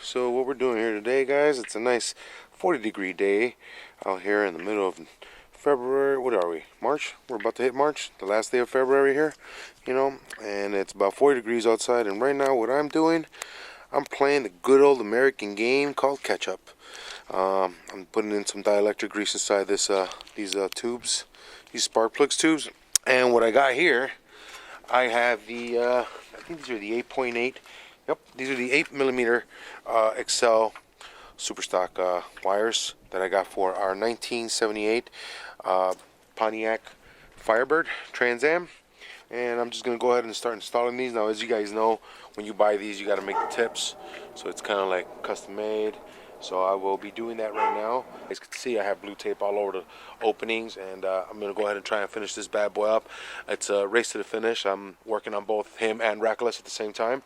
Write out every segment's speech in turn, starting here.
So what we're doing here today, guys, it's a nice 40-degree day out here in the middle of February. What are we? March? We're about to hit March, the last day of February here, and it's about 40 degrees outside. And right now what I'm doing, I'm playing the good old American game called catch up. I'm putting in some dielectric grease inside these tubes, these spark plugs tubes. And what I got here, I have I think these are the 8.8. Yep, these are the 8mm Excel Superstock wires that I got for our 1978 Pontiac Firebird Trans-AM. And I'm just going to go ahead and start installing these. Now, as you guys know, when you buy these, you got to make the tips. So it's kind of like custom made. So I will be doing that right now. As you can see, I have blue tape all over the openings, and I'm going to go ahead and try and finish this bad boy up. It's a race to the finish. I'm working on both him and Reckless at the same time,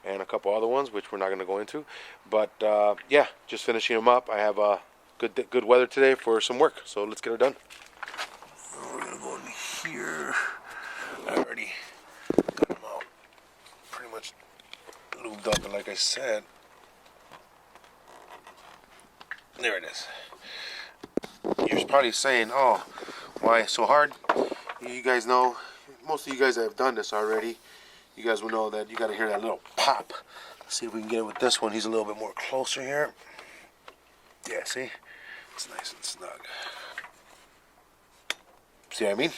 and a couple other ones, which we're not going to go into. But yeah, just finishing them up. I have good weather today for some work, so let's get it done. We're going to go in here. I already got them out pretty much lubed up, and like I said, there it is. You're probably saying, oh, why so hard? You guys know, most of you guys that have done this already, you guys will know that you got to hear that little pop. Let's see if we can get it with this one. He's a little bit more closer here. Yeah, see? It's nice and snug. See what I mean?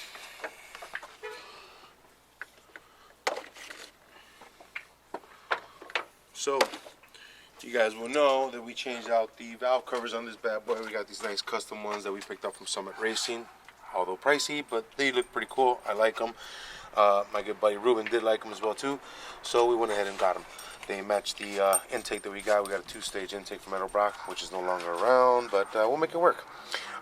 So, you guys will know that we changed out the valve covers on this bad boy. We got these nice custom ones that we picked up from Summit Racing, although pricey, but they look pretty cool. I like them. My good buddy Ruben did like them as well too, so we went ahead and got them. They match the intake that we got. We got a 2-stage intake from Meadowbrook, which is no longer around, but we'll make it work.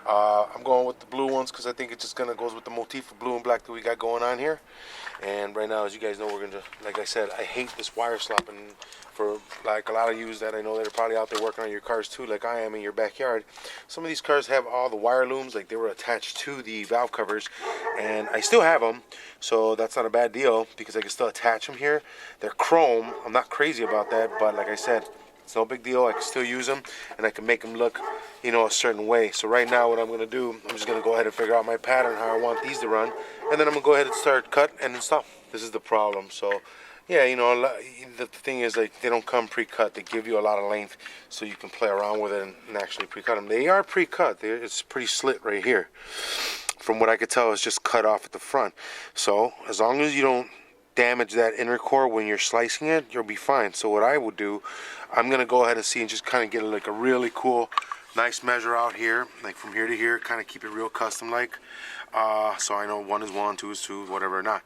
I'm going with the blue ones because I think it just kind of goes with the motif of blue and black that we got going on here. And right now, as you guys know, we're going to, like I said, I hate this wire slopping. For like a lot of you that I know that are probably out there working on your cars too, like I am in your backyard. Some of these cars have all the wire looms, like they were attached to the valve covers, and I still have them, so that's not a bad deal because I can still attach them here. They're chrome. I'm not crazy about that, but like I said, it's no big deal. I can still use them, and I can make them look, a certain way. So right now, what I'm going to do, I'm just going to go ahead and figure out my pattern, how I want these to run, and then I'm going to go ahead and start cut and install. This is the problem. So yeah, the thing is, like, they don't come pre-cut. They give you a lot of length so you can play around with it and actually pre-cut them. They are pre-cut. It's pretty slit right here. From what I could tell, it's just cut off at the front. So as long as you don't damage that inner core when you're slicing it, you'll be fine. So what I would do, I'm going to go ahead and see and just kind of get like a really cool, nice measure out here, like from here to here, kind of keep it real custom-like. So I know 1 is 1, 2 is 2, whatever or not.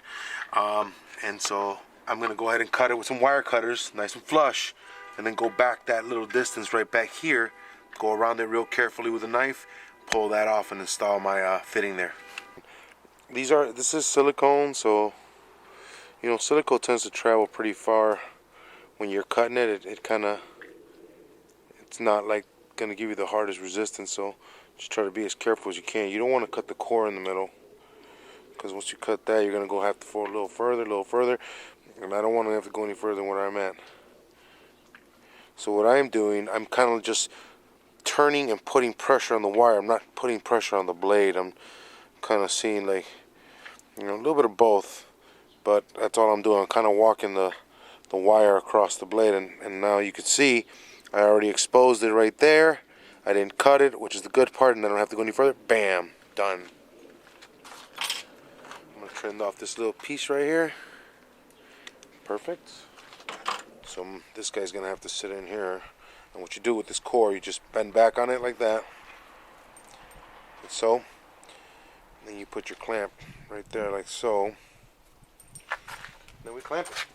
And so I'm going to go ahead and cut it with some wire cutters, nice and flush, and then go back that little distance right back here, go around it real carefully with a knife, pull that off and install my fitting there. This is silicone, so, silicone tends to travel pretty far when you're cutting it. It's not like going to give you the hardest resistance, so just try to be as careful as you can. You don't want to cut the core in the middle, because once you cut that, you're going to go have to go a little further. And I don't want to have to go any further than where I'm at. So what I'm doing, I'm kind of just turning and putting pressure on the wire. I'm not putting pressure on the blade. I'm kind of seeing like, a little bit of both. But that's all I'm doing. I'm kind of walking the wire across the blade. And now you can see I already exposed it right there. I didn't cut it, which is the good part. And I don't have to go any further. Bam. Done. I'm going to trim off this little piece right here. Perfect. So this guy's gonna have to sit in here, and what you do with this core, you just bend back on it like that, like so. And then you put your clamp right there like so. Then we clamp it.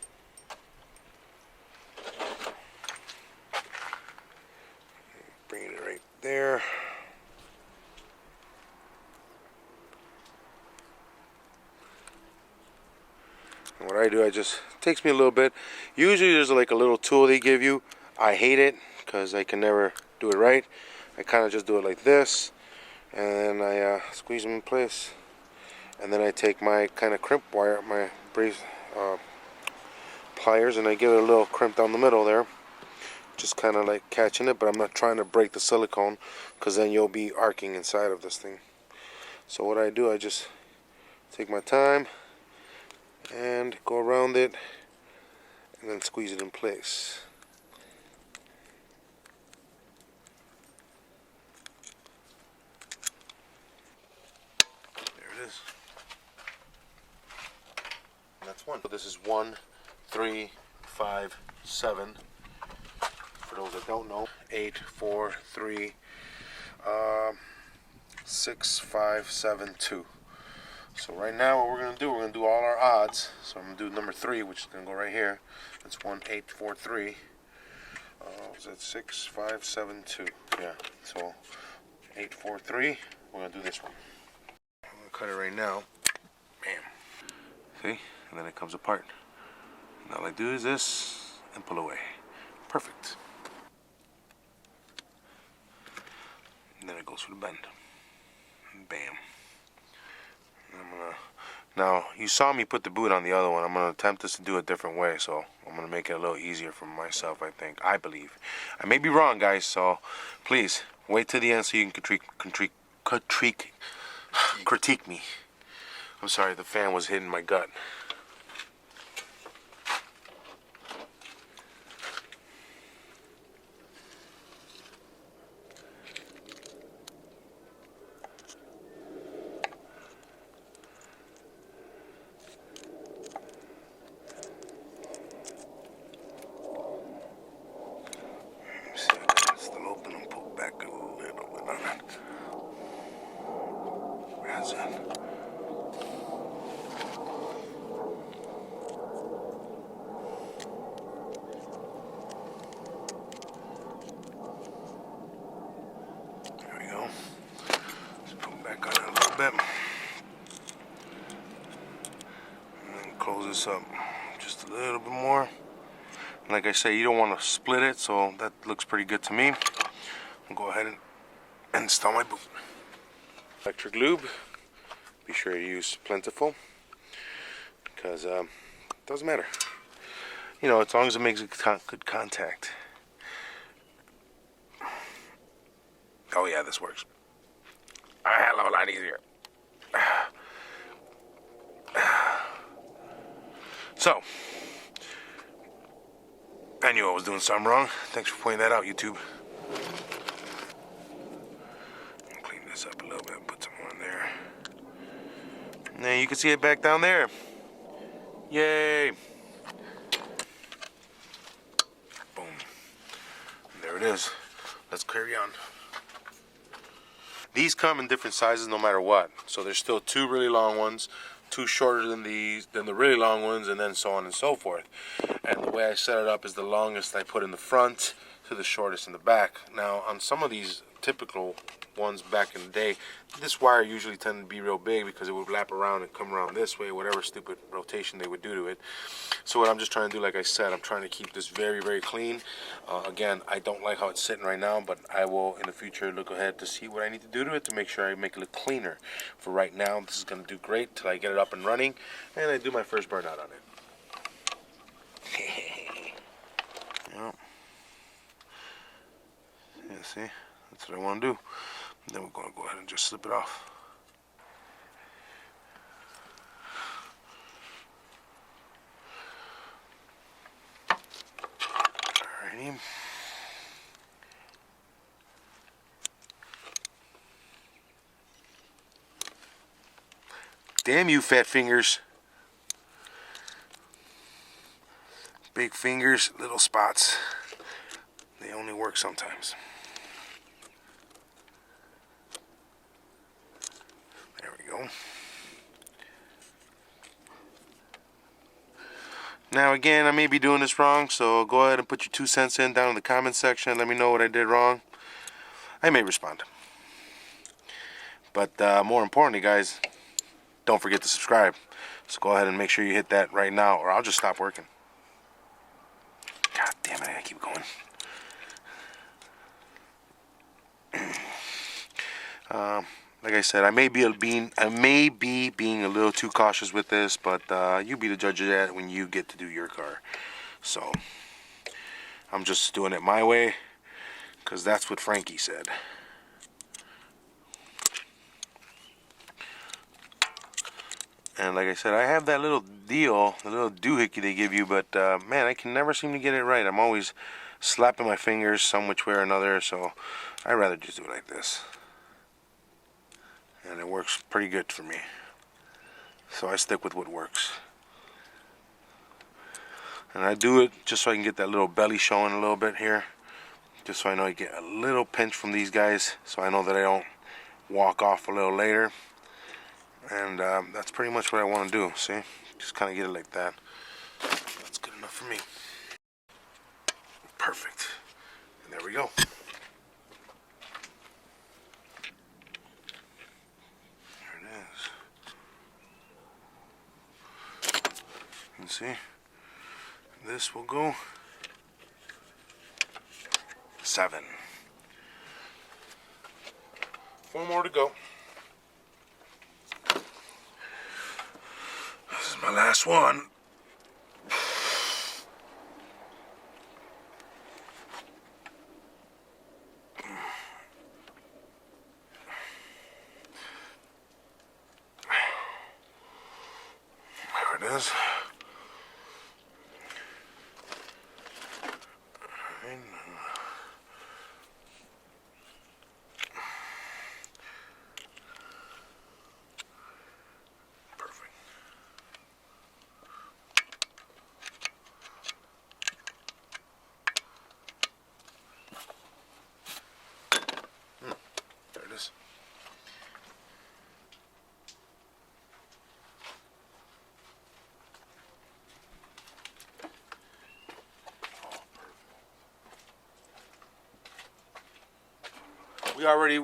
Bring it right there. And what I do, it takes me a little bit. Usually there's like a little tool they give you. I hate it because I can never do it right. I kind of just do it like this, and then I squeeze them in place. And then I take my kind of crimp wire, my brace pliers, and I give it a little crimp down the middle there. just kind of like catching it, but I'm not trying to break the silicone, because then you'll be arcing inside of this thing. So what I do, I just take my time and go around it and then squeeze it in place. There it is. And that's one. So this is 1, 3, 5, 7. For those that don't know, 8, 4, 3, 6, 5, 7, 2. So right now what we're going to do, we're going to do all our odds. So I'm going to do number 3, which is going to go right here. That's 1, 8, 4, 3. Is that 6, 5, 7, 2? Yeah. So 8, 4, 3. We're going to do this one. I'm going to cut it right now. Bam. See? And then it comes apart. And all I do is this and pull away. Perfect. And then it goes for the bend. And bam. And I'm gonna, now you saw me put the boot on the other one. I'm gonna attempt this to do it a different way, so I'm gonna make it a little easier for myself. I believe. I may be wrong, guys. So please wait till the end so you can critique me. I'm sorry, the fan was hitting my gut. Bit. And then close this up just a little bit more. Like I say, you don't want to split it, so that looks pretty good to me. I'll go ahead and install my boot. Electric lube. Be sure to use plentiful, because it doesn't matter. You know, as long as it makes good contact. Oh yeah, this works a hell of a lot easier. So, I knew I was doing something wrong. Thanks for pointing that out, YouTube. Clean this up a little bit, put some more in there. Now you can see it back down there. Yay! Boom. There it is. Let's carry on. These come in different sizes no matter what. So there's still 2 really long ones, 2 shorter than the really long ones, and then so on and so forth. And the way I set it up is the longest I put in the front to the shortest in the back. Now on some of these typical ones back in the day, this wire usually tended to be real big because it would lap around and come around this way, whatever stupid rotation they would do to it. So what I'm just trying to do, like I said, I'm trying to keep this very, very clean. Again, I don't like how it's sitting right now, but I will in the future look ahead to see what I need to do to it to make sure I make it look cleaner. For right now, this is going to do great till I get it up and running and I do my first burnout on it. Yep. Yeah, see? That's what I want to do. Then we're going to go ahead and just slip it off. Alrighty. Damn you, fat fingers. Big fingers, little spots. They only work sometimes. There we go. Now again, I may be doing this wrong, so go ahead and put your 2 cents in down in the comment section. Let me know what I did wrong. I may respond. But more importantly, guys, don't forget to subscribe. So go ahead and make sure you hit that right now, or I'll just stop working. God damn it, I gotta keep going. Like I said, I may be being a little too cautious with this, but you be the judge of that when you get to do your car. So I'm just doing it my way because that's what Frankie said. And like I said, I have that little deal, the little doohickey they give you, but man, I can never seem to get it right. I'm always slapping my fingers some which way or another, so I'd rather just do it like this. And it works pretty good for me. So I stick with what works. And I do it just so I can get that little belly showing a little bit here. Just so I know I get a little pinch from these guys, so I know that I don't walk off a little later. And that's pretty much what I want to do, see? Just kind of get it like that. That's good enough for me. Perfect. And there we go. There it is. You can see, this will go 7. 4 more to go. This is my last one. There it is.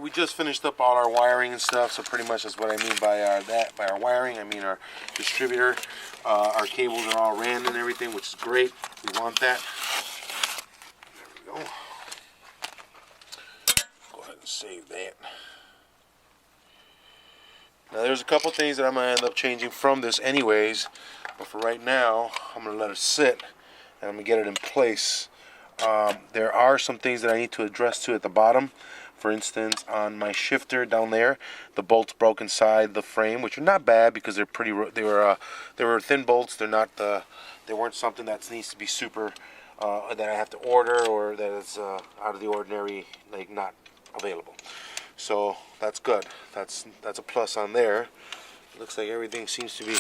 We just finished up all our wiring and stuff, so pretty much that's what I mean by by our wiring. I mean our distributor. Our cables are all ran and everything, which is great. We want that. There we go. Go ahead and save that. Now there's a couple things that I'm going to end up changing from this anyways, but for right now I'm going to let it sit and I'm going to get it in place. There are some things that I need to address to at the bottom. For instance, on my shifter down there, the bolts broke inside the frame, which are not bad because they're pretty. They were thin bolts. They're not they weren't something that needs to be super that I have to order or that is out of the ordinary, like not available. So that's good. That's a plus on there. It looks like everything seems to be.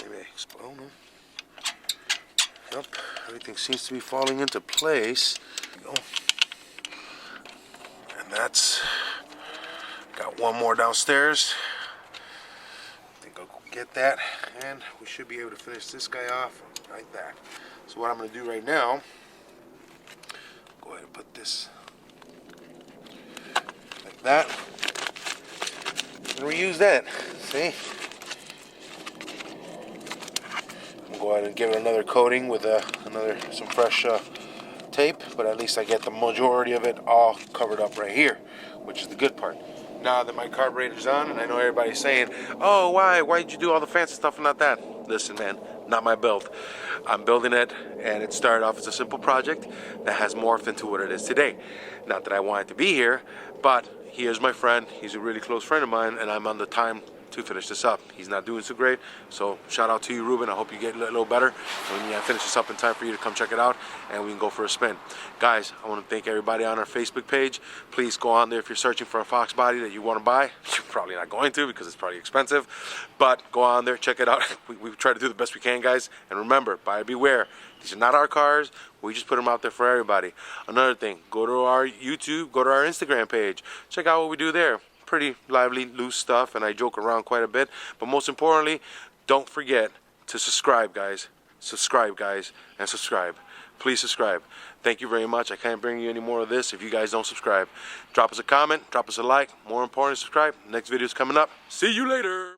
Maybe I explode. Yep, everything seems to be falling into place. There we go. That's got one more downstairs. I think I'll go get that and we should be able to finish this guy off like that. So what I'm going to do right now, go ahead and put this like that and reuse that. See, I'm going to go ahead and give it another coating with some fresh tape, but at least I get the majority of it all covered up right here, which is the good part. Now that my carburetor's on, and I know everybody's saying, oh, why'd you do all the fancy stuff and not that? Listen, man, not my build. I'm building it, and it started off as a simple project that has morphed into what it is today. Not that I wanted to be here, but he is my friend. He's a really close friend of mine, and I'm on the time to finish this up. He's not doing so great, so shout out to you, Ruben. I hope you get a little better when I finish this up in time for you to come check it out and we can go for a spin. Guys, I want to thank everybody on our Facebook page. Please go on there if you're searching for a Fox body that you want to buy. You're probably not going to because it's probably expensive, but go on there, check it out. We try to do the best we can, guys, and remember, buyer beware. These are not our cars. We just put them out there for everybody. Another thing, go to our YouTube, go to our Instagram page. Check out what we do there. Pretty lively, loose stuff, and I joke around quite a bit. But most importantly, don't forget to subscribe, guys. Subscribe, guys, and subscribe. Please subscribe. Thank you very much. I can't bring you any more of this if you guys don't subscribe. Drop us a comment, drop us a like. More important, subscribe. Next video is coming up. See you later.